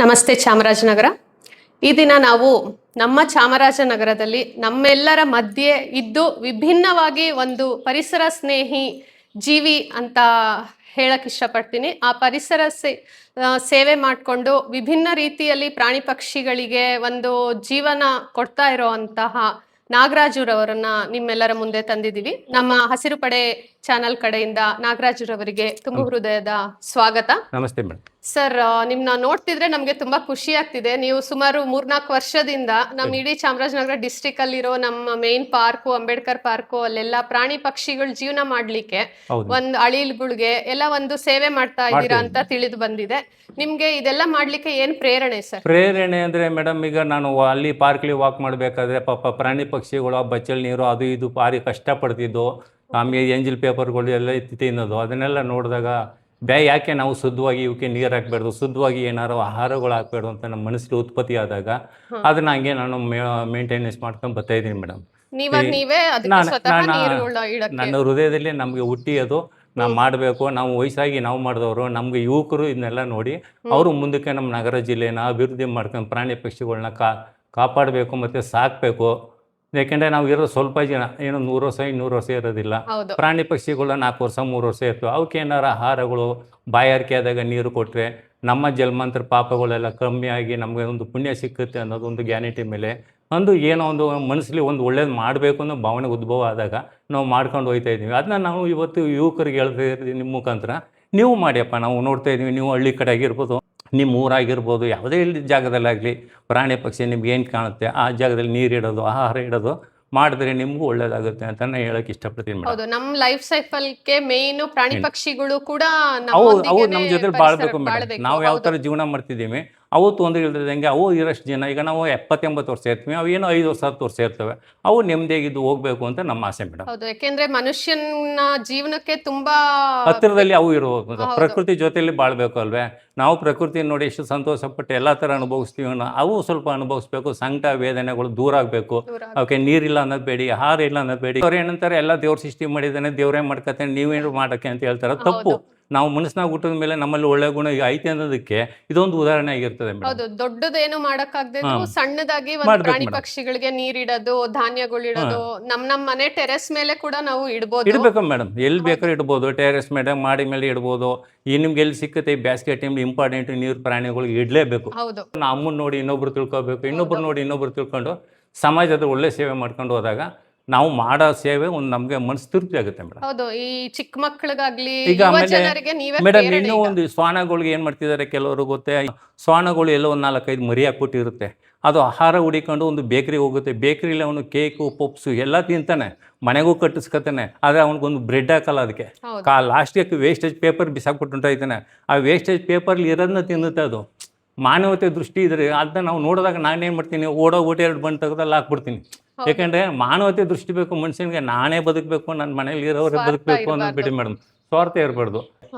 ನಮಸ್ತೆ ಚಾಮರಾಜನಗರ. ಈ ದಿನ ನಾವು ನಮ್ಮ ಚಾಮರಾಜನಗರದಲ್ಲಿ ನಮ್ಮೆಲ್ಲರ ಮಧ್ಯೆ ಇದ್ದು ವಿಭಿನ್ನವಾಗಿ ಒಂದು ಪರಿಸರ ಸ್ನೇಹಿ ಜೀವಿ ಅಂತ ಹೇಳಕ್ ಇಷ್ಟಪಡ್ತೀನಿ. ಆ ಪರಿಸರ ಸೇವೆ ಮಾಡಿಕೊಂಡು ವಿಭಿನ್ನ ರೀತಿಯಲ್ಲಿ ಪ್ರಾಣಿ ಪಕ್ಷಿಗಳಿಗೆ ಒಂದು ಜೀವನ ಕೊಡ್ತಾ ಇರೋಂತಹ ನಾಗರಾಜುರವರನ್ನ ನಿಮ್ಮೆಲ್ಲರ ಮುಂದೆ ತಂದಿದ್ದೀವಿ. ನಮ್ಮ ಹಸಿರು ಪಡೆ ಚಾನಲ್ ಕಡೆಯಿಂದ ನಾಗರಾಜುರವರಿಗೆ ತುಂಬ ಹೃದಯದ ಸ್ವಾಗತ. ನಮಸ್ತೆ ಮೇಡಮ್. ಸರ್, ನಿಮ್ನ ನೋಡ್ತಿದ್ರೆ ನಮ್ಗೆ ತುಂಬಾ ಖುಷಿ ಆಗ್ತಿದೆ. ನೀವು ಸುಮಾರು 3-4 ವರ್ಷದಿಂದ ನಮ್ಮ ಇಡೀ ಚಾಮರಾಜನಗರ ಡಿಸ್ಟ್ರಿಕ್ಟ್ ಅಲ್ಲಿರೋ ನಮ್ಮ ಮೇನ್ ಪಾರ್ಕು, ಅಂಬೇಡ್ಕರ್ ಪಾರ್ಕು, ಅಲ್ಲೆಲ್ಲ ಪ್ರಾಣಿ ಪಕ್ಷಿಗಳು ಜೀವನ ಮಾಡ್ಲಿಕ್ಕೆ ಒಂದು ಅಳಿಲ್ಗಳಿಗೆ ಎಲ್ಲ ಒಂದು ಸೇವೆ ಮಾಡ್ತಾ ಇದ್ದೀರಾ ಅಂತ ತಿಳಿದು ಬಂದಿದೆ. ನಿಮ್ಗೆ ಇದೆಲ್ಲ ಮಾಡ್ಲಿಕ್ಕೆ ಏನ್ ಪ್ರೇರಣೆ ಸರ್? ಪ್ರೇರಣೆ ಅಂದ್ರೆ ಮೇಡಮ್, ಈಗ ನಾನು ಅಲ್ಲಿ ಪಾರ್ಕ್ಲಿ ವಾಕ್ ಮಾಡಬೇಕಾದ್ರೆ ಪಾಪ ಪ್ರಾಣಿ ಪಕ್ಷಿಗಳು ಬಚ್ಚಲ್ ನೀರು ಅದು ಇದು ಭಾರಿ ಕಷ್ಟಪಡ್ತಿದ್ದು, ಆಮೇಲೆ ಎಂಜಿಲ್ ಪೇಪರ್ಗಳು ಎಲ್ಲ ತಿನ್ನೋದು, ಅದನ್ನೆಲ್ಲ ನೋಡಿದಾಗ ಯಾಕೆ ನಾವು ಶುದ್ಧವಾಗಿ ಇವಕ್ಕೆ ನೀರು ಹಾಕ್ಬಾರ್ದು, ಶುದ್ಧವಾಗಿ ಏನಾರು ಆಹಾರಗಳು ಹಾಕ್ಬಾರ್ದು ಅಂತ ನಮ್ಮ ಮನಸ್ಸಿಗೆ ಉತ್ಪತ್ತಿ ಆದಾಗ ಅದನ್ನ ಹಂಗೆ ನಾನು ಮೇಂಟೆನೆನ್ಸ್ ಮಾಡ್ಕೊಂಡು ಬರ್ತಾ ಇದ್ದೀನಿ ಮೇಡಮ್. ನನ್ನ ಹೃದಯದಲ್ಲಿ ನಮಗೆ ಹುಟ್ಟಿ ಅದು ನಾವು ಮಾಡಬೇಕು. ನಾವು ವಯಸ್ಸಾಗಿ ನಾವು ಮಾಡಿದವರು, ನಮ್ಗೆ ಯುವಕರು ಇದನ್ನೆಲ್ಲ ನೋಡಿ ಅವರು ಮುಂದಕ್ಕೆ ನಮ್ಮ ನಗರ ಜಿಲ್ಲೆನ ಅಭಿವೃದ್ಧಿ ಮಾಡ್ಕೊಂಡು ಪ್ರಾಣಿ ಪಕ್ಷಿಗಳನ್ನ ಕಾಪಾಡಬೇಕು ಮತ್ತು ಸಾಕಬೇಕು. ಯಾಕೆಂದರೆ ನಾವು ಇರೋದು ಸ್ವಲ್ಪ ಜನ, ಏನು 100 ವರ್ಷ 200 ವರ್ಷ ಇರೋದಿಲ್ಲ. ಪ್ರಾಣಿ ಪಕ್ಷಿಗಳು 4 ವರ್ಷ 3 ವರ್ಷ ಇರ್ತವೆ. ಅವಕ್ಕೆ ಏನಾರ ಆಹಾರಗಳು ಬಾಯಾರಿಕೆ ಆದಾಗ ನೀರು ಕೊಟ್ಟರೆ ನಮ್ಮ ಜನ್ಮಾಂತರ ಪಾಪಗಳೆಲ್ಲ ಕಮ್ಮಿಯಾಗಿ ನಮಗೆ ಒಂದು ಪುಣ್ಯ ಸಿಕ್ಕುತ್ತೆ ಅನ್ನೋದು ಒಂದು ಗ್ಯಾರಂಟಿ ಮೇಲೆ ಏನೋ ಒಂದು ಮನಸ್ಸಲ್ಲಿ ಒಂದು ಒಳ್ಳೇದು ಮಾಡಬೇಕು ಅನ್ನೋ ಭಾವನೆ ಉದ್ಭವ ಆದಾಗ ನಾವು ಮಾಡ್ಕೊಂಡು ಹೋಗ್ತಾ ಇದ್ದೀವಿ. ಅದನ್ನ ನಾವು ಇವತ್ತು ಯುವಕರಿಗೆ ಹೇಳ್ತಾ ಇದ್ದೀವಿ ನಿಮ್ಮ ಮುಖಾಂತರ, ನೀವು ಮಾಡಿಯಪ್ಪ. ನಾವು ನೋಡ್ತಾ ಇದ್ದೀವಿ, ನೀವು ಹಳ್ಳಿ ಕಡೆ ಆಗಿರ್ಬೋದು, ನಿಮ್ಮ ಊರಾಗಿರ್ಬೋದು, ಯಾವುದೇ ಜಾಗದಲ್ಲಾಗಲಿ ಪ್ರಾಣಿ ಪಕ್ಷಿ ನಿಮ್ಗೆ ಏನು ಕಾಣುತ್ತೆ ಆ ಜಾಗದಲ್ಲಿ ನೀರಿಡೋದು, ಆಹಾರ ಇಡೋದು ಮಾಡಿದ್ರೆ ನಿಮಗೂ ಒಳ್ಳೇದಾಗುತ್ತೆ ಅಂತ ನಾನು ಹೇಳಕ್ಕೆ ಇಷ್ಟಪಡ್ತೀನಿ. ಹೌದು, ನಮ್ಮ ಲೈಫ್ ಸೈಕಲ್ಗೆ ಮೇನ್ ಪ್ರಾಣಿ ಪಕ್ಷಿಗಳು ಕೂಡ ಅವು ನಮ್ಮ ಜೊತೆ ಬಾಳ್ಬೇಕು ಮೇಡಮ್. ನಾವು ಯಾವ ಥರ ಜೀವನ ಮಾಡ್ತಿದ್ದೀವಿ ಅವತ್ತು ಒಂದು ಇಲ್ದಂಗೆ ಅವು ಇರೋಷ್ಟು ಜನ, ಈಗ ನಾವು 70-80 ವರ್ಷ ಇರ್ತೀವಿ, ಅವು ಏನೋ 5 ವರ್ಷ 10 ವರ್ಷ ಇರ್ತವೆ, ಅವು ನೆಮ್ಮದಿಯಾಗಿದ್ದು ಹೋಗ್ಬೇಕು ಅಂತ ನಮ್ಮ ಆಸೆ ಮೇಡಮ್. ಹೌದು, ಯಾಕೆಂದ್ರೆ ಮನುಷ್ಯನ ಜೀವನಕ್ಕೆ ತುಂಬಾ ಹತ್ತಿರದಲ್ಲಿ ಅವು ಇರೋದು, ಪ್ರಕೃತಿ ಜೊತೆಯಲ್ಲಿ ಬಾಳ್ಬೇಕು ಅಲ್ವೇ. ನಾವು ಪ್ರಕೃತಿ ನೋಡಿ ಎಷ್ಟು ಸಂತೋಷಪಟ್ಟು ಎಲ್ಲ ಥರ ಅನುಭವಿಸ್ತೀವಿ, ಅವು ಸ್ವಲ್ಪ ಅನುಭವಿಸ್ಬೇಕು. ಸಂಕಟ ವೇದನೆಗಳು ದೂರ ಆಗಬೇಕು. ಅವಕ್ಕೆ ನೀರಿಲ್ಲ ಅನ್ನೋದು ಬೇಡಿ, ಆಹಾರ ಇಲ್ಲ ಅನ್ನೋದು ಬೇಡಿ. ಅವ್ರು ಏನಂತಾರೆ, ಎಲ್ಲ ದೇವ್ರ ಸೃಷ್ಟಿ ಮಾಡಿದ್ದಾನೆ, ದೇವರೇ ಮಾಡ್ಕೊತಾನೆ, ನೀವೇನು ಮಾಡೋಕ್ಕೆ ಅಂತ ಹೇಳ್ತಾರೆ. ತಪ್ಪು. ನಾವು ಮನಸ್ಸಿನಾಗ ಹುಟ್ಟಿದ ಮೇಲೆ ನಮ್ಮಲ್ಲಿ ಒಳ್ಳೆ ಗುಣ ಐತೆ ಅನ್ನೋದಕ್ಕೆ ಇದೊಂದು ಉದಾಹರಣೆ ಆಗಿರ್ತದೆ. ಹೌದು, ದೊಡ್ಡದೇನು ಮಾಡಕ್ಕಾಗದೆ ಸಣ್ಣದಾಗಿ ಒಂದು ಪ್ರಾಣಿ ಪಕ್ಷಿಗಳಿಗೆ ನೀರಿಡೋದು, ಧಾನ್ಯಗಳಿಡೋದು, ನಮ್ಮ ಮನೆ ಟೆರೆಸ್ ಮೇಲೆ ಕೂಡ ನಾವು ಇಡಬೇಕು ಮೇಡಮ್. ಎಲ್ಲಿ ಬೇಕಾದ್ರೂ ಇಡ್ಬೋದು, ಟೆರೆಸ್ ಮೇಲೆ ಮಾಡಿ ಮೇಲೆ ಇಡ್ಬೋದು. ಈ ನಿಮ್ಗೆ ಎಲ್ಲಿ ಸಿಕ್ಕತ್ತೆ ಬೇಸಿಗೆ ಟೈಮ್ ಇಂಪಾರ್ಟೆಂಟ್ ನೀರು ಪ್ರಾಣಿಗಳಿಗೆ ಇಡಲೇಬೇಕು. ಅಮ್ಮನ ನೋಡಿ ಇನ್ನೊಬ್ರು ತಿಳ್ಕೊಬೇಕು, ಇನ್ನೊಬ್ರು ನೋಡಿ ಇನ್ನೊಬ್ರು ತಿಳ್ಕೊಂಡು ಸಮಾಜದ ಒಳ್ಳೆ ಸೇವೆ ಮಾಡ್ಕೊಂಡು ಹೋದಾಗ ನಾವು ಮಾಡೋ ಸೇವೆ ಒಂದು ನಮಗೆ ಮನಸ್ಸು ತೃಪ್ತಿ ಆಗುತ್ತೆ ಮೇಡಮ್. ಹೌದು, ಈ ಚಿಕ್ಕ ಮಕ್ಕಳಿಗಾಗ್ಲಿ ಈಗ ಮೇಡಮ್ ಇನ್ನೂ ಒಂದು ಶ್ವಾನಗಳಿಗೆ ಏನು ಮಾಡ್ತಿದ್ದಾರೆ ಕೆಲವರು ಗೊತ್ತೇ, ಶ್ವಾನಗಳು ಎಲ್ಲೋ ಒಂದು 4-5 ಮರಿ ಹಾಕ್ಬಿಟ್ಟಿರುತ್ತೆ. ಅದು ಆಹಾರ ಹುಡಿಕೊಂಡು ಒಂದು ಬೇಕ್ರಿಗೆ ಹೋಗುತ್ತೆ. ಬೇಕ್ರಿಲಿ ಅವನು ಕೇಕು ಪಪ್ಸು ಎಲ್ಲ ತಿಂತಾನೆ, ಮನೆಗೂ ಕಟ್ಟಿಸ್ಕೊತಾನೆ. ಆದರೆ ಅವ್ನಿಗೊಂದು ಬ್ರೆಡ್ ಹಾಕಲ್ಲ. ಅದಕ್ಕೆ ಲಾಸ್ಟಿಗೆ ವೇಸ್ಟೇಜ್ ಪೇಪರ್ ಬಿಸಾಕ್ಬಿಟ್ಟುಂಟಾಯ್ತಾನೆ. ಆ ವೇಸ್ಟೇಜ್ ಪೇಪರ್ಲಿ ಇರೋದನ್ನ ತಿನ್ನುತ್ತೆ. ಅದು ಮಾನವತೆ ದೃಷ್ಟಿ ಇದ್ರೆ ಅದನ್ನ ನಾವು ನೋಡಿದಾಗ ನಾನೇನು ಮಾಡ್ತೀನಿ, ಓಟೋ 2 ಬಂದು ತೆಗೆದಲ್ಲಿ ಹಾಕ್ಬಿಡ್ತೀನಿ. ಯಾಕೆಂದರೆ ಮಾನವತೆ ದೃಷ್ಟಿ ಬೇಕು ಮನುಷ್ಯನಿಗೆ. ನಾನೇ ಬದುಕಬೇಕು, ನನ್ನ ಮನೇಲಿ ಇರೋರೇ ಬದುಕಬೇಕು ಅನ್ನೋದು ಬಿಡಿ ಮೇಡಮ್. ಸ್ವಾರ್ಥ ಇರಬಾರ್ದು.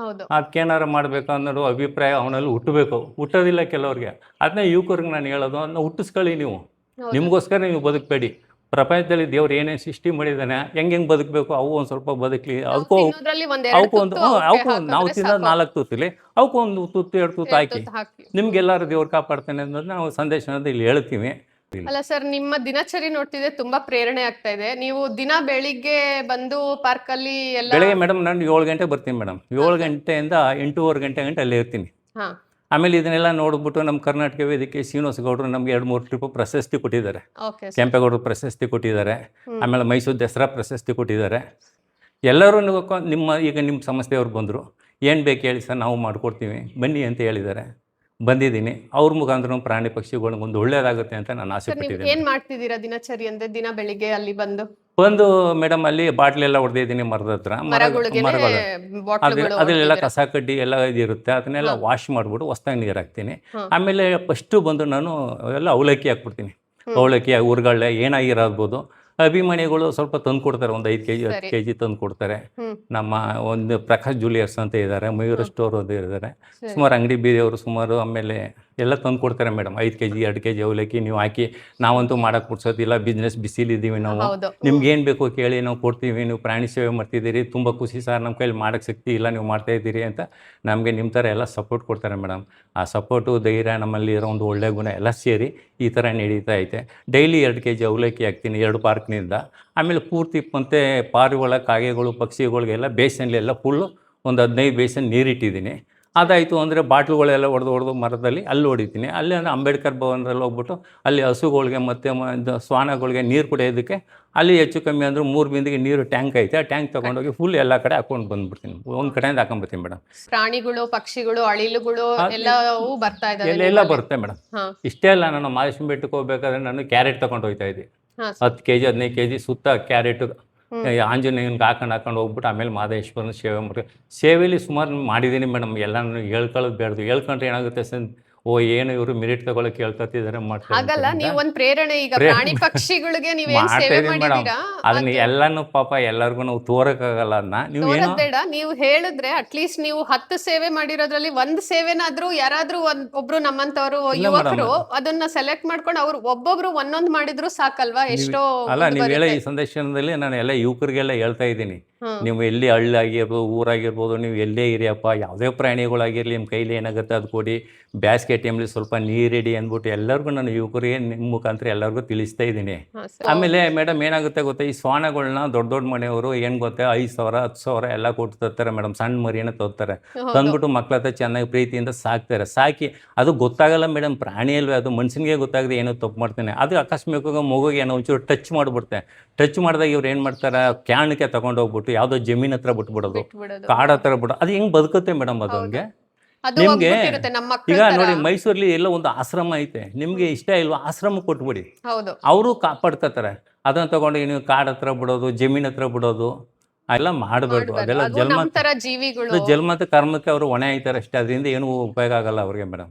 ಅದಕ್ಕೇನಾರು ಮಾಡಬೇಕು ಅನ್ನೋದು ಅಭಿಪ್ರಾಯ ಅವನಲ್ಲಿ ಹುಟ್ಟಬೇಕು. ಹುಟ್ಟೋದಿಲ್ಲ ಕೆಲವ್ರಿಗೆ. ಅದನ್ನ ಯುವಕರಿಗೆ ನಾನು ಹೇಳೋದು, ಅದನ್ನ ಹುಟ್ಟಿಸ್ಕೊಳ್ಳಿ. ನೀವು ನಿಮಗೋಸ್ಕರ ನೀವು ಬದುಕಬೇಡಿ. ಪ್ರಪಂಚದಲ್ಲಿ ದೇವ್ರು ಏನೇನು ಸೃಷ್ಟಿ ಮಾಡಿದ್ದಾನೆ, ಹೆಂಗೆ ಬದುಕಬೇಕು, ಅವು ಒಂದು ಸ್ವಲ್ಪ ಬದುಕಲಿ. ಅವಕ್ಕೂ ನಾವು ತಿನ್ನೋದು 4 ತುತ್ತಿಲಿ, ಅವಕ್ಕೂ 1 ತುತ್ತು 2 ತುತ್ತು ಹಾಕಿ ನಿಮ್ಗೆಲ್ಲರೂ ದೇವ್ರು ಕಾಪಾಡ್ತಾನೆ ಅನ್ನೋದು ನಾವು ಸಂದೇಶನ ಇಲ್ಲಿ ಹೇಳ್ತೀವಿ. ಅಲ್ಲ ಸರ್, ನಿಮ್ಮ ದಿನಚರಿ ನೋಡ್ತಿದ್ರೆ ತುಂಬಾ ಪ್ರೇರಣೆ ಆಗ್ತಾ ಇದೆ. ನೀವು ದಿನ ಬೆಳಿಗ್ಗೆ ಬಂದು ಪಾರ್ಕ್ ಅಲ್ಲಿ ಬೆಳಗ್ಗೆ ಮೇಡಮ್ ನಾನು 7 ಗಂಟೆ ಬರ್ತೀನಿ ಮೇಡಮ್. 7 ಗಂಟೆಯಿಂದ 8:15 ಗಂಟೆ ಅಲ್ಲೇ ಇರ್ತೀನಿ. ಆಮೇಲೆ ಇದನ್ನೆಲ್ಲ ನೋಡ್ಬಿಟ್ಟು ನಮ್ಮ ಕರ್ನಾಟಕ ವೇದಿಕೆ ಶ್ರೀನಿವಾಸ ಗೌಡರು ನಮ್ಗೆ 2-3 ಟ್ರಿಪ್ ಪ್ರಶಸ್ತಿ ಕೊಟ್ಟಿದ್ದಾರೆ. ಕೆಂಪೇಗೌಡರು ಪ್ರಶಸ್ತಿ ಕೊಟ್ಟಿದ್ದಾರೆ. ಆಮೇಲೆ ಮೈಸೂರು ದಸರಾ ಪ್ರಶಸ್ತಿ ಕೊಟ್ಟಿದ್ದಾರೆ. ಎಲ್ಲರೂ ಈಗ ನಿಮ್ಮ ಸಂಸ್ಥೆಯವ್ರು ಬಂದರು, ಏನು ಬೇಕು ಹೇಳಿ ಸರ್, ನಾವು ಮಾಡಿಕೊಡ್ತೀವಿ ಬನ್ನಿ ಅಂತ ಹೇಳಿದ್ದಾರೆ. ಬಂದಿದ್ದೀನಿ. ಅವ್ರ ಮುಖಾಂತರ ಪ್ರಾಣಿ ಪಕ್ಷಿಗಳಿಗೆ ಒಂದು ಒಳ್ಳೇದಾಗುತ್ತೆ ಅಂತ ನಾನು ಆಸೆ ಪಟ್ಟಿದ್ದೀನಿ. ಏನು ಮಾಡ್ತಿದ್ದೀರಾ ದಿನಚರಿ ಅಂದ್ರೆ? ದಿನ ಬೆಳಿಗ್ಗೆ ಅಲ್ಲಿ ಬಂದು ಮೇಡಮ್ ಅಲ್ಲಿ ಬಾಟ್ಲೆಲ್ಲ ಹೊಡೆದಿದ್ದೀನಿ ಮರದ ಹತ್ರ. ಮರಗಳು ಅದರಲ್ಲೆಲ್ಲ ಕಸ ಕಡ್ಡಿ ಎಲ್ಲ ಇದಿರುತ್ತೆ, ಅದನ್ನೆಲ್ಲ ವಾಶ್ ಮಾಡಿಬಿಟ್ಟು ಹೊಸ್ದಾಗಿ ನೀರು ಹಾಕ್ತೀನಿ. ಆಮೇಲೆ ಫಸ್ಟು ಬಂದು ನಾನು ಎಲ್ಲ ಅವಲಕ್ಕಿ ಹಾಕ್ಬಿಡ್ತೀನಿ. ಅವಲಕ್ಕಿ ಉರ್ಗಳ್ಳೆ ಏನಾಗಿರೋದು ಅಭಿಮಾನಿಗಳು ಸ್ವಲ್ಪ ತಂದು ಕೊಡ್ತಾರೆ. ಒಂದು 5 kg 10 kg ತಂದು ಕೊಡ್ತಾರೆ. ನಮ್ಮ ಒಂದು ಪ್ರಕಾಶ್ ಜೂಲಿಯರ್ಸ್ ಅಂತ ಇದ್ದಾರೆ, ಮಯೂರ ಸ್ಟೋರ್ ಅಂತ ಇದ್ದಾರೆ, ಸುಮಾರು ಅಂಗಡಿ ಬೀದಿಯವರು ಸುಮಾರು. ಆಮೇಲೆ ಎಲ್ಲ ತಂದು ಕೊಡ್ತಾರೆ ಮೇಡಮ್. 5 kg 2 kg ಅವಲಕ್ಕಿ ನೀವು ಹಾಕಿ, ನಾವಂತೂ ಮಾಡಕ್ಕೆ ಕೊಡ್ಸೋದಿಲ್ಲ, ಬಿಸ್ನೆಸ್ ಬಿಸಿಲಿದ್ದೀವಿ ನಾವು. ಹೌದು. ನಿಮ್ಗೆ ಏನು ಬೇಕು ಕೇಳಿ ನಾವು ಕೊಡ್ತೀವಿ, ನೀವು ಪ್ರಾಣಿ ಸೇವೆ ಮಾಡ್ತಿದ್ದೀರಿ, ತುಂಬ ಖುಷಿ ಸರ್, ನಮ್ಮ ಕೈಲಿ ಮಾಡೋಕ್ಕೆ ಶಕ್ತಿ ಇಲ್ಲ, ನೀವು ಮಾಡ್ತಾಯಿದ್ದೀರಿ ಅಂತ ನಮಗೆ ನಿಮ್ಮ ಥರ ಎಲ್ಲ ಸಪೋರ್ಟ್ ಕೊಡ್ತಾರೆ ಮೇಡಮ್. ಆ ಸಪೋರ್ಟು, ಧೈರ್ಯ, ನಮ್ಮಲ್ಲಿ ಇರೋ ಒಂದು ಒಳ್ಳೆಯ ಗುಣ ಎಲ್ಲ ಸೇರಿ ಈ ಥರ ನಡೀತಾ ಐತೆ. ಡೈಲಿ 2 kg ಅವಲಕ್ಕಿ ಹಾಕ್ತೀನಿ 2 ಪಾರ್ಕ್ನಿಂದ. ಆಮೇಲೆ ಪೂರ್ತಿ ಮತ್ತೆ ಪಾರಿವಾಳ, ಕಾಗೆಗಳು, ಪಕ್ಷಿಗಳಿಗೆಲ್ಲ ಬೇಸನ್ಲೆಲ್ಲ ಫುಲ್ಲು ಒಂದು 15 ಬೇಸನ್ ನೀರಿಟ್ಟಿದ್ದೀನಿ. ಅದಾಯಿತು ಅಂದರೆ ಬಾಟ್ಲುಗಳೆಲ್ಲ ಹೊಡೆದು ಮರದಲ್ಲಿ ಅಲ್ಲಿ ಹೊಡಿತೀನಿ. ಅಲ್ಲಿ ಅಂದರೆ ಅಂಬೇಡ್ಕರ್ ಭವನದಲ್ಲಿ ಹೋಗ್ಬಿಟ್ಟು ಅಲ್ಲಿ ಹಸುಗಳಿಗೆ ಮತ್ತು ಶ್ವಾನಗಳಿಗೆ ನೀರು ಕುಡಿಯೋದಕ್ಕೆ ಅಲ್ಲಿ ಹೆಚ್ಚು ಕಮ್ಮಿ ಅಂದರೆ 3 ಬಿಂದಿಗೆ ನೀರು ಟ್ಯಾಂಕ್ ಐತೆ, ಆ ಟ್ಯಾಂಕ್ ತೊಗೊಂಡೋಗಿ ಫುಲ್ ಎಲ್ಲ ಕಡೆ ಹಾಕೊಂಡು ಬಂದುಬಿಡ್ತೀನಿ. ಒಂದು ಕಡೆಯಿಂದ ಹಾಕೊಂಡ್ಬರ್ತೀನಿ ಮೇಡಮ್. ಪ್ರಾಣಿಗಳು, ಪಕ್ಷಿಗಳು, ಅಳಿಲುಗಳು ಎಲ್ಲವೂ ಬರ್ತಾ ಇದ್ದಾವೆ. ಎಲ್ಲ ಬರುತ್ತೆ ಮೇಡಮ್. ಹಾ. ಇಷ್ಟೇ ಅಲ್ಲ, ನಾನು ಮಾದೇಶ್ವರ ಬೆಟ್ಟಕ್ಕೆ ಹೋಗ್ಬೇಕಾದ್ರೆ ನಾನು ಕ್ಯಾರೆಟ್ ತೊಗೊಂಡು ಹೋಗ್ತಾ ಇದ್ದೆ. ಹಾ, 10 kg 15 kg ಸುತ್ತ ಕ್ಯಾರೆಟು ಆಂಜನೇಯನ್ಗೆ ಹಾಕೊಂಡು ಹೋಗ್ಬಿಟ್ಟು ಆಮೇಲೆ ಮಾದೇಶ್ವರನ ಸೇವೆ ಮಾಡಿ. ಸೇವೆಯಲ್ಲಿ ಸುಮಾರು ಮಾಡಿದ್ದೀನಿ ಮೇಡಮ್. ಎಲ್ಲ ನಾನು ಹೇಳ್ಕೊಳ್ಳೋದು ಬೇಡ್ದು, ಹೇಳ್ಕೊಂಡ್ರೆ ಏನಾಗುತ್ತೆ ಸರ್, ಓ ಏನು ಇವರು ಮೆರಿಟ್ ತಗೊಳಕ್ಕೆ ಹೇಳ್ಕೊತಿದ್ದಾರೆ ಮಾಡ್ತಾರೆ. ಹಾಗಲ್ಲ, ನೀವು ಒಂದು ಪ್ರೇರಣೆ, ಈಗ ಪ್ರಾಣಿ ಪಕ್ಷಿಗಳಿಗೆ ನೀವೇನ್ ಸೇವೆ ಮಾಡಿದೀರಾ ಅದನ್ನ ಎಲ್ಲಾನು ಪಾಪ ಎಲ್ಲರಿಗೂ ನಾವು ತೋರಕ್ಕಾಗಲ್ಲ. ಅದನ್ನ ನೀವು ಏನೋ ಬೇಡ, ನೀವು ಹೇಳಿದ್ರೆ ಅಟ್ಲೀಸ್ಟ್ ನೀವು 10 ಸೇವೆ ಮಾಡಿರೋದ್ರಲ್ಲಿ ಒಂದು ಸೇವೆನಾದ್ರೂ ಯಾರಾದ್ರೂ ಒಬ್ರು ನಮ್ಮಂತವ್ರು ಯುವಕರು ಅದನ್ನ ಸೆಲೆಕ್ಟ್ ಮಾಡ್ಕೊಂಡು ಅವ್ರು ಒಬ್ಬೊಬ್ರು ಒಂದೊಂದು ಮಾಡಿದ್ರು ಸಾಕಲ್ವಾ? ಎಷ್ಟೋ ಅಲ್ಲ, ನೀವು ಹೇಳೋ ಈ ಸಂದೇಶದಲ್ಲಿ ನಾನು ಎಲ್ಲ ಯುವಕರಿಗೆಲ್ಲ ಹೇಳ್ತಾ ಇದ್ದೀನಿ. ನೀವು ಎಲ್ಲಿ ಹಳ್ಳಿಯಾಗಿರ್ಬೋದು, ಊರಾಗಿರ್ಬೋದು, ನೀವು ಎಲ್ಲೇ ಇರಿಯಪ್ಪ, ಯಾವುದೇ ಪ್ರಾಣಿಗಳಾಗಿರಲಿ, ನಿಮ್ಮ ಕೈಲಿ ಏನಾಗುತ್ತೆ ಅದು ಕೊಡಿ. ಬೇಸಿಗೆ ಟೈಮಲ್ಲಿ ಸ್ವಲ್ಪ ನೀರಿಡಿ ಅಂದ್ಬಿಟ್ಟು ಎಲ್ಲರಿಗೂ ನಾನು ಯುವಕರಿಗೆ ನಿಮ್ಮ ಮುಖಾಂತರ ಎಲ್ಲರಿಗೂ ತಿಳಿಸ್ತಾ ಇದ್ದೀನಿ. ಆಮೇಲೆ ಮೇಡಮ್ ಏನಾಗುತ್ತೆ ಗೊತ್ತಾ, ಈ ಶ್ವಾನಗಳನ್ನ ದೊಡ್ಡ ಮನೆಯವರು ಏನು ಗೊತ್ತಾ 5,000 10,000 ಎಲ್ಲ ಕೊಟ್ಟು ತರ್ತಾರೆ ಮೇಡಮ್. ಸಣ್ಣ ಮರಿಯನ್ನು ತರ್ತಾರೆ, ತಂದ್ಬಿಟ್ಟು ಮಕ್ಳ ಹತ್ರ ಚೆನ್ನಾಗಿ ಪ್ರೀತಿಯಿಂದ ಸಾಕ್ತಾರೆ. ಸಾಕಿ ಅದು ಗೊತ್ತಾಗಲ್ಲ ಮೇಡಮ್, ಪ್ರಾಣಿ ಅಲ್ವೇ ಅದು, ಮನುಷ್ಯನಿಗೆ ಗೊತ್ತಾಗದೆ ಏನೋ ತಪ್ಪು ಮಾಡ್ತಾನೆ. ಅದು ಅಕಸ್ಮಾತ್ವಾಗಿ ಮಗುಗೆ ಏನೋ ಒಂಚೂರು ಟಚ್ ಮಾಡಿಬಿಡ್ತೆ. ಟಚ್ ಮಾಡಿದಾಗ ಇವ್ರು ಏನು ಮಾಡ್ತಾರೆ, ಕ್ಯಾಣಕ್ಕೆ ತೊಗೊಂಡೋಗ್ಬಿಟ್ಟು ಯಾವುದೋ ಜಮೀನ್ ಹತ್ರ ಬಿಟ್ಬಿಡೋದು, ಕಾಡು ಹತ್ರ ಬಿಡೋದು. ಅದು ಹೆಂಗೆ ಬದುಕುತ್ತೆ ಮೇಡಮ್ ಅದು ಹಂಗೆ? ನಿಮ್ಗೆ ಈಗ ನೋಡಿ, ಮೈಸೂರಲ್ಲಿ ಎಲ್ಲ ಒಂದು ಆಶ್ರಮ ಐತೆ, ನಿಮ್ಗೆ ಇಷ್ಟ ಇಲ್ವಾ, ಆಶ್ರಮ ಕೊಟ್ಬಿಡಿ, ಅವರು ಕಾಪಾಡ್ಕೊತಾರೆ. ಅದನ್ನ ತಗೊಂಡು ನೀವು ಕಾಡು ಹತ್ರ ಬಿಡೋದು, ಜಮೀನ್ ಹತ್ರ ಬಿಡೋದು ಎಲ್ಲ ಮಾಡಬೇಡ್ದು. ಅದೆಲ್ಲ ಜನ್ಮತ ಕರ್ಮಕ್ಕೆ ಅವರು ಹೊಣೆ ಆಯ್ತಾರೆ ಅಷ್ಟೇ. ಅದರಿಂದ ಏನು ಉಪಯೋಗ ಆಗಲ್ಲ ಅವ್ರಿಗೆ ಮೇಡಮ್.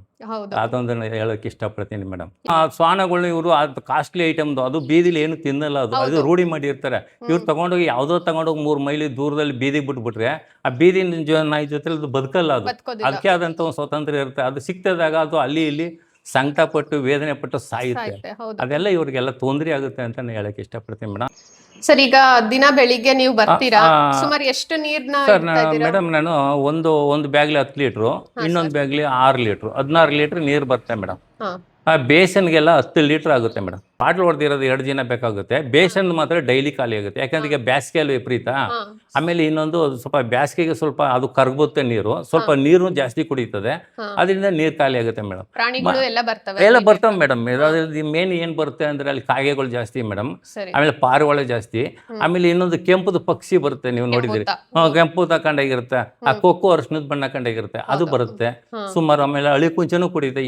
ಅದೊಂದು ಹೇಳೋಕೆ ಇಷ್ಟಪಡ್ತೀನಿ ಮೇಡಮ್. ಆ ಶ್ವಾನಗಳನ್ನ ಇವರು ಅದು ಕಾಸ್ಟ್ಲಿ ಐಟಮ್ದು, ಅದು ಬೀದಿಲಿ ಏನು ತಿನ್ನಲ್ಲ, ಅದು ರೂಢಿ ಮಾಡಿರ್ತಾರೆ. ಇವ್ರು ತಗೊಂಡೋಗಿ ಯಾವುದೋ ತಗೊಂಡೋಗಿ 3 ಮೈಲಿ ದೂರದಲ್ಲಿ ಬೀದಿ ಬಿಟ್ಬಿಟ್ರೆ ಆ ಬೀದಿ ನಾಯಿ ಜೊತೆ ಅದು ಬದುಕಲ್ಲ. ಅದು ಅದಕ್ಕೆ ಆದಂಥ ಒಂದು ಸ್ವತಂತ್ರ ಇರುತ್ತೆ. ಅದು ಸಿಕ್ತದಾಗ ಅದು ಅಲ್ಲಿ ಇಲ್ಲಿ ಸಂಕಟಪಟ್ಟು ವೇದನೆ ಪಟ್ಟು ಸಾಯುತ್ತೆ. ಅದೆಲ್ಲ ಇವ್ರಿಗೆಲ್ಲ ತೊಂದರೆ ಆಗುತ್ತೆ ಅಂತ ನಾನು ಹೇಳಕ್ಕೆ ಇಷ್ಟಪಡ್ತೀನಿ ಮೇಡಮ್. ಸರ್, ಈಗ ದಿನ ಬೆಳಿಗ್ಗೆ ನೀವು ಬರ್ತೀರಾ, ಸುಮಾರು ಎಷ್ಟು ನೀರ್ನ? ಸರ್ ಮೇಡಮ್, ನಾನು ಒಂದು ಬ್ಯಾಗ್ಲಿ 10 ಲೀಟ್ರು, ಇನ್ನೊಂದು ಬ್ಯಾಗ್ಲಿ 6 ಲೀಟ್ರು, 16 ಲೀಟ್ರ್ ನೀರು ಬರುತ್ತೆ ಮೇಡಮ್. ಆ ಬೇಸನ್ಗೆಲ್ಲ 10 ಲೀಟ್ರ್ ಆಗುತ್ತೆ ಮೇಡಮ್. ಬಾಟ್ಲ್ ಹೊಡೆದಿರೋದು 2 ದಿನ ಬೇಕಾಗುತ್ತೆ. ಬೇಸನ್ ಮಾತ್ರ ಡೈಲಿ ಖಾಲಿ ಆಗುತ್ತೆ, ಯಾಕಂದ್ರೆ ಈಗ ಬೇಸಿಗೆಯಲ್ಲಿ ವಿಪರೀತ. ಆಮೇಲೆ ಇನ್ನೊಂದು ಸ್ವಲ್ಪ ಬೇಸಿಗೆಗೆ ಸ್ವಲ್ಪ ಅದು ಕರಗುತ್ತೆ ನೀರು, ಸ್ವಲ್ಪ ನೀರು ಜಾಸ್ತಿ ಕುಡಿತದೆ, ಅದರಿಂದ ನೀರು ಖಾಲಿ ಆಗುತ್ತೆ ಮೇಡಮ್. ಎಲ್ಲ ಬರ್ತವೆ ಮೇಡಮ್. ಮೇನ್ ಏನ್ ಬರುತ್ತೆ ಅಂದ್ರೆ ಅಲ್ಲಿ ಕಾಗೆಗಳು ಜಾಸ್ತಿ ಮೇಡಮ್, ಆಮೇಲೆ ಪಾರಿವಾಳ ಜಾಸ್ತಿ, ಆಮೇಲೆ ಇನ್ನೊಂದು ಕೆಂಪುದು ಪಕ್ಷಿ ಬರುತ್ತೆ, ನೀವು ನೋಡಿದಿರಿ, ಕೆಂಪು ತಕೊಂಡಾಗಿರುತ್ತೆ, ಆ ಕೊಕ್ಕು ಅರ್ಶನದ ಬಣ್ಣ ಕಂಡಾಗಿರುತ್ತೆ, ಅದು ಬರುತ್ತೆ ಸುಮಾರು. ಆಮೇಲೆ ಅಳಿ ಕುಂಚನೂ ಕುಡಿಯುತ್ತೆ,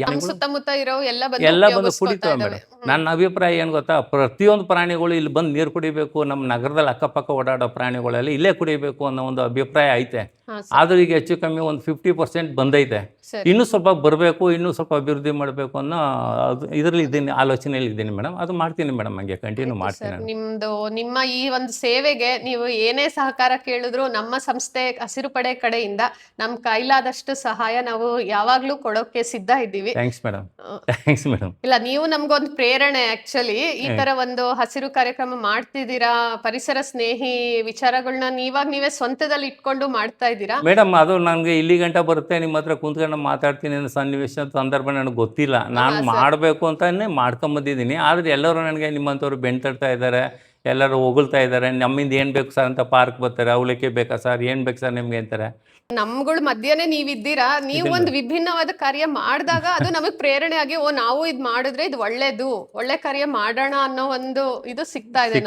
ಎಲ್ಲ ಬಂದು ಕುಡಿತವೆ ಮೇಡಮ್. ನನ್ನ ಅಭಿಪ್ರಾಯ ಏನು ಗೊತ್ತಾ, ಪ್ರತಿಯೊಂದು ಪ್ರಾಣಿಗಳು ಇಲ್ಲಿ ಬಂದು ನೀರು ಕುಡಿಬೇಕು, ನಮ್ಮ ನಗರದಲ್ಲಿ ಅಕ್ಕಪಕ್ಕ ಓಡಾಡೋ ಪ್ರಾಣಿಗಳೆಲ್ಲ ಇಲ್ಲೇ ಕುಡಿಬೇಕು ಅನ್ನೋ ಒಂದು ಅಭಿಪ್ರಾಯ ಐತೆ. ಆದ್ರೂ ಈಗ ಹೆಚ್ಚು ಕಮ್ಮಿ ಒಂದು 50% ಬಂದೈತೆ. ಇನ್ನೂ ಸ್ವಲ್ಪ ಬರಬೇಕು, ಇನ್ನೂ ಸ್ವಲ್ಪ ಅಭಿವೃದ್ಧಿ ಮಾಡಬೇಕು ಅನ್ನೋ ಇದರಲ್ಲಿ ಇದ್ದೀನಿ, ಆಲೋಚನೆಯಲ್ಲಿ ಇದ್ದೀನಿ ಮೇಡಮ್. ಅದು ಮಾಡ್ತೀನಿ ಮೇಡಮ್, ಹಂಗೆ ಕಂಟಿನ್ಯೂ ಮಾಡ್ತೀನಿ. ನಿಮ್ಮ ಈ ಒಂದು ಸೇವೆಗೆ ನೀವು ಏನೇ ಸಹಕಾರ ಕೇಳಿದ್ರು ನಮ್ಮ ಸಂಸ್ಥೆ ಹಸಿರು ಪಡೆ ಕಡೆಯಿಂದ ನಮ್ಮ ಕೈಲಾದಷ್ಟು ಸಹಾಯ ನಾವು ಯಾವಾಗ್ಲೂ ಕೊಡೋಕೆ ಸಿದ್ಧ ಇದ್ದೀವಿ. Thanks madam. Thanks madam. ಇಲ್ಲ, ನೀವು ನಮ್ಗೊಂದು ಪ್ರೇರಣೆ. ಆಕ್ಚುಲಿ ಈ ತರ ಒಂದು ಹಸಿರು ಕಾರ್ಯಕ್ರಮ ಮಾಡ್ತಿದ್ದೀರಾ, ಪರಿಸರ ಸ್ನೇಹಿ ವಿಚಾರಗಳನ್ನ ನೀವೇ ಸ್ವಂತದಲ್ಲಿ ಇಟ್ಕೊಂಡು ಮಾಡ್ತಾ ಇದ್ದೀರಾ ಮೇಡಮ್. ಅದು ನನಗೆ ಇಲ್ಲಿ ಗಂಟ ಬರುತ್ತೆ, ನಿಮ್ಮ ಹತ್ರ ಕುಂತ್ಕೊಂಡು ಮಾತಾಡ್ತೀನಿ ಅನ್ನೋ ಸನ್ನಿವೇಶ ಸಂದರ್ಭ ನನಗೆ ಗೊತ್ತಿಲ್ಲ. ನಾನು ಮಾಡಬೇಕು ಅಂತಾನೆ ಮಾಡ್ಕೊಂಬಂದಿದ್ದೀನಿ. ಆದರೆ ಎಲ್ಲರೂ ನನಗೆ ನಿಮ್ಮಂಥವ್ರು ಬೆಣ್ತಡ್ತಾ ಇದ್ದಾರೆ, ಎಲ್ಲರೂ ಹೊಗಳ್ತಾ ಇದ್ದಾರೆ. ನಮ್ಮಿಂದ ಏನು ಬೇಕು ಸರ್ ಅಂತ ಪಾರ್ಕ್ ಬರ್ತಾರೆ, ಅವಲಕ್ಕಿ ಬೇಕಾ ಸರ್, ಏನು ಬೇಕು ಸರ್ ನಿಮ್ಗೆ ಅಂತಾರೆ. ನಮ್ಗಳ ಮಧ್ಯನೇ ನೀವಿದ್ದೀರಾ, ನೀವು ಒಂದು ವಿಭಿನ್ನವಾದ ಕಾರ್ಯ ಮಾಡಿದಾಗ ಅದು ನಮಗ್ ಪ್ರೇರಣೆ ಆಗಿ, ಓ ನಾವು ಇದ್ ಮಾಡಿದ್ರೆ ಇದು ಒಳ್ಳೆ ಕಾರ್ಯ ಮಾಡೋಣ ಅನ್ನೋ ಒಂದು ಇದು ಸಿಗ್ತಾ ಇದೆ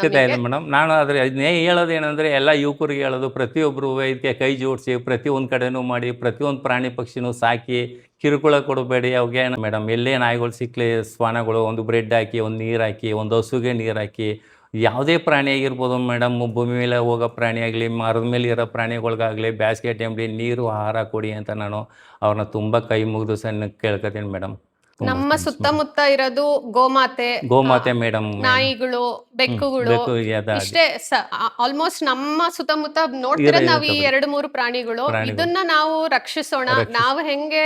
ಮೇಡಮ್. ನಾನು ಆದ್ರೆ ಅದನ್ನೇ ಹೇಳೋದೇನಂದ್ರೆ, ಎಲ್ಲ ಯುವಕರಿಗೆ ಹೇಳೋದು, ಪ್ರತಿಯೊಬ್ಬರು ಇದಕ್ಕೆ ಕೈ ಜೋಡಿಸಿ ಪ್ರತಿಯೊಂದು ಕಡೆನೂ ಮಾಡಿ, ಪ್ರತಿಯೊಂದು ಪ್ರಾಣಿ ಪಕ್ಷಿನೂ ಸಾಕಿ ಕಿರುಕುಳ ಕೊಡಬೇಡಿ ಅವ್ಗೆ ಮೇಡಮ್. ಎಲ್ಲೇ ನಾಯಿಗಳು ಸಿಕ್ಕಲಿ, ಶ್ವಾನಗಳು ಒಂದು ಬ್ರೆಡ್ ಹಾಕಿ, ಒಂದು ನೀರು ಹಾಕಿ, ಒಂದು ಹಸುಗೆ ನೀರು ಹಾಕಿ, ಯಾವುದೇ ಪ್ರಾಣಿ ಆಗಿರ್ಬೋದು ಮೇಡಮ್, ಭೂಮಿ ಮೇಲೆ ಹೋಗೋ ಪ್ರಾಣಿ ಆಗಲಿ, ಮರದ ಮೇಲೆ ಇರೋ ಪ್ರಾಣಿಗಳಿಗಾಗಲಿ, ಬೇಸಿಗೆ ಟೈಮ್ಲಿ ನೀರು ಆಹಾರ ಕೊಡಿ ಅಂತ ನಾನು ಅವ್ರನ್ನ ತುಂಬ ಕೈ ಮುಗಿದು ಸಣ್ಣ ಕೇಳ್ಕೊತೀನಿ ಮೇಡಮ್. ನಮ್ಮ ಸುತ್ತಮುತ್ತ ಇರೋದು ಗೋಮಾತೆ ಮೇಡಮ್, ನಾಯಿಗಳು, ಬೆಕ್ಕುಗಳು, ಇಷ್ಟೇ ಆಲ್ಮೋಸ್ಟ್ ನಮ್ಮ ಸುತ್ತಮುತ್ತ ನೋಡ್ತೀರ ನಾವು ಈ 2-3 ಪ್ರಾಣಿಗಳು. ಇದನ್ನ ನಾವು ರಕ್ಷಿಸೋಣ. ನಾವು ಹೆಂಗೆ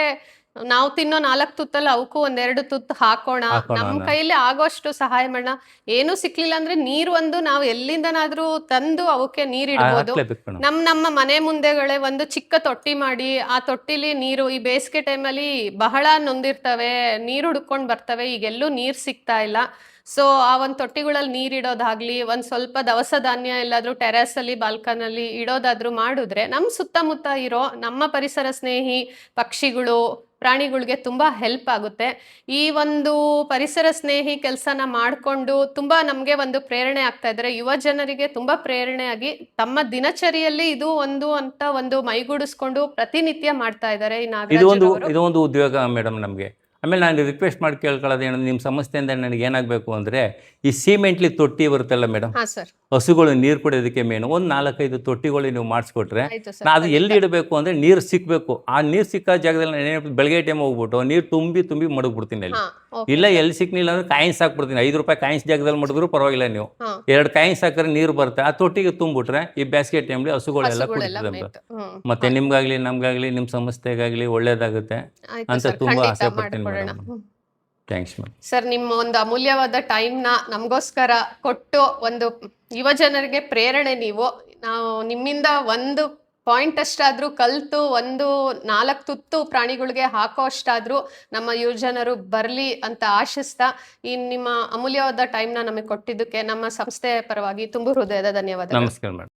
ನಾವು ತಿನ್ನೋ 4 ತುತ್ತಲ್ಲಿ ಅವಕ್ಕೂ ಒಂದೆರಡು ತುತ್ತು ಹಾಕೋಣ, ನಮ್ಮ ಕೈಲಿ ಆಗೋಷ್ಟು ಸಹಾಯ ಮಾಡೋಣ. ಏನು ಸಿಕ್ಲಿಲ್ಲ ಅಂದ್ರೆ ನೀರು ಒಂದು ನಾವು ಎಲ್ಲಿಂದನಾದ್ರೂ ತಂದು ಅವಕ್ಕೆ ನೀರಿಡ್ಬೋದು. ಹಾಕ್ಲೇಬೇಕು ಮೇಡಮ್. ನಮ್ಮ ಮನೆ ಮುಂದೆಗಳೇ ಒಂದು ಚಿಕ್ಕ ತೊಟ್ಟಿ ಮಾಡಿ, ಆ ತೊಟ್ಟಿಲಿ ನೀರು ಈ ಬೇಸಿಗೆ ಟೈಮಲ್ಲಿ ಬಹಳ ನೊಂದಿರ್ತವೆ, ನೀರು ಹುಡ್ಕೊಂಡ್ ಬರ್ತವೆ, ಈಗೆಲ್ಲೂ ನೀರ್ ಸಿಗ್ತಾ ಇಲ್ಲ. ಸೊ ಆ ಒಂದ್ ತೊಟ್ಟಿಗಳಲ್ಲಿ ನೀರಿಡೋದಾಗ್ಲಿ, ಒಂದ್ ಸ್ವಲ್ಪ ದವಸ ಧಾನ್ಯ ಎಲ್ಲಾದ್ರೂ ಟೆರೆಸ್ ಅಲ್ಲಿ ಬಾಲ್ಕನಲ್ಲಿ ಇಡೋದಾದ್ರೂ ಮಾಡಿದ್ರೆ ನಮ್ ಸುತ್ತಮುತ್ತ ಇರೋ ನಮ್ಮ ಪರಿಸರ ಸ್ನೇಹಿ ಪಕ್ಷಿಗಳು, ಪ್ರಾಣಿಗಳಿಗೆ ತುಂಬಾ ಹೆಲ್ಪ್ ಆಗುತ್ತೆ. ಈ ಒಂದು ಪರಿಸರ ಸ್ನೇಹಿ ಕೆಲಸನ ಮಾಡ್ಕೊಂಡು ತುಂಬಾ ನಮ್ಗೆ ಒಂದು ಪ್ರೇರಣೆ ಆಗ್ತಾ ಇದ್ದಾರೆ. ಯುವ ಜನರಿಗೆ ತುಂಬಾ ಪ್ರೇರಣೆಯಾಗಿ ತಮ್ಮ ದಿನಚರಿಯಲ್ಲಿ ಇದು ಒಂದು ಅಂತ ಒಂದು ಮೈಗೂಡಿಸ್ಕೊಂಡು ಪ್ರತಿನಿತ್ಯ ಮಾಡ್ತಾ ಇದ್ದಾರೆ ಈ ನಾಗರಾಜ್ ಅವರು. ಇದು ಒಂದು ಉದ್ಯೋಗ ಮೇಡಮ್ ನಮಗೆ. ಆಮೇಲೆ ನಾನು ರಿಕ್ವೆಸ್ಟ್ ಮಾಡಿ ಕೇಳ್ಕೊಳ್ಳೋದು ಏನಂದ್ರೆ, ನಿಮ್ಮ ಸಂಸ್ಥೆಯಿಂದ ನನಗೆ ಏನಾಗಬೇಕು ಅಂದರೆ, ಈ ಸಿಮೆಂಟ್ಲಿ ತೊಟ್ಟಿ ಬರುತ್ತಲ್ಲ ಮೇಡಮ್, ಹಾ ಸರ್, ಹಸುಗಳು ನೀರು ಕುಡಿಯೋದಕ್ಕೆ ಮೇನು ಒಂದು 4-5 ತೊಟ್ಟಿಗಳು ನೀವು ಮಾಡಿಸ್ಕೊಟ್ರೆ, ಆಯ್ತು ಸರ್. ನಾ ಅದು ಎಲ್ಲಿ ಇಡಬೇಕು ಅಂದರೆ ನೀರು ಸಿಕ್ಕಬೇಕು. ಆ ನೀರು ಸಿಕ್ಕ ಜಾಗದಲ್ಲಿ ನಾನು ಏನು ಬೆಳಗ್ಗೆ ಟೈಮ್ ಹೋಗ್ಬಿಟ್ಟು ನೀರು ತುಂಬಿ ಮಡಗ್ಬಿಡ್ತೀನಿ ಅಲ್ಲಿ. ಹಾ, okay. ಇಲ್ಲ ಎಲ್ಲಿ ಸಿಕ್ನಿಲ್ಲ ಅಂದ್ರೆ ಕಾಯಿನ್ಸ್ ಹಾಕ್ಬಿಡ್ತೀನಿ. 5 ರೂಪಾಯಿ ಕಾಯಿನ್ಸ್ ಜಾಗದಲ್ಲಿ ಮಾಡಿದ್ರು ಪರವಾಗಿಲ್ಲ, ನೀವು ಹಾ. 2 ಕಾಯಿನ್ಸ್ ಹಾಕಿದ್ರೆ ನೀರು ಬರುತ್ತೆ. ಆ ತೊಟ್ಟಿಗೆ ತುಂಬಿಟ್ರೆ ಈ ಬೇಸಿಗೆ ಟೈಮ್ಲಿ ಹಸುಗಳೆಲ್ಲ ಹಸುಗಳೆಲ್ಲ ಕುಡಿತದೆ. ಮೇಯ್ತು. ಹ್ಮ್. ಮತ್ತೆ ನಿಮ್ಗಾಗ್ಲಿ ನಮ್ಗಾಗ್ಲಿ ನಿಮ್ಮ ಸಂಸ್ಥೆಗಾಗ್ಲಿ ಒಳ್ಳೇದಾಗುತ್ತೆ ಆಯ್ತು ಅಂತ ಸರ್, ತುಂಬಾ ಖಂಡಿತ ಆಸೆ ಪಡ್ತೀನಿ ಮಾಡ್ಕೊಡೋಣ. ಮೇಡಮ್. Thanks madam. ಸರ್, ನಿಮ್ಮ ಒಂದು ಅಮೂಲ್ಯವಾದ ಟೈಮ್ನ ನಮಗೋಸ್ಕರ ಕೊಟ್ಟು ಒಂದು ಯುವ ಜನರಿಗೆ ಪ್ರೇರಣೆ ನೀವು. ನಾವು ನಿಮ್ಮಿಂದ ಒಂದು ಪಾಯಿಂಟ್ ಅಷ್ಟಾದ್ರೂ ಕಲ್ತು ಒಂದು 4 ತುತ್ತು ಪ್ರಾಣಿಗಳಿಗೆ ಹಾಕೋ ಅಷ್ಟಾದ್ರೂ ನಮ್ಮ ಯುವ ಜನರು ಬರಲಿ ಅಂತ ಆಶಿಸ್ತಾ, ಈ ನಿಮ್ಮ ಅಮೂಲ್ಯವಾದ ಟೈಮ್ನ ನಮಗೆ ಕೊಟ್ಟಿದ್ದಕ್ಕೆ ನಮ್ಮ ಸಂಸ್ಥೆಯ ಪರವಾಗಿ ತುಂಬು ಹೃದಯದ ಧನ್ಯವಾದಗಳು. ನಮಸ್ಕಾರ ಮೇಡಮ್.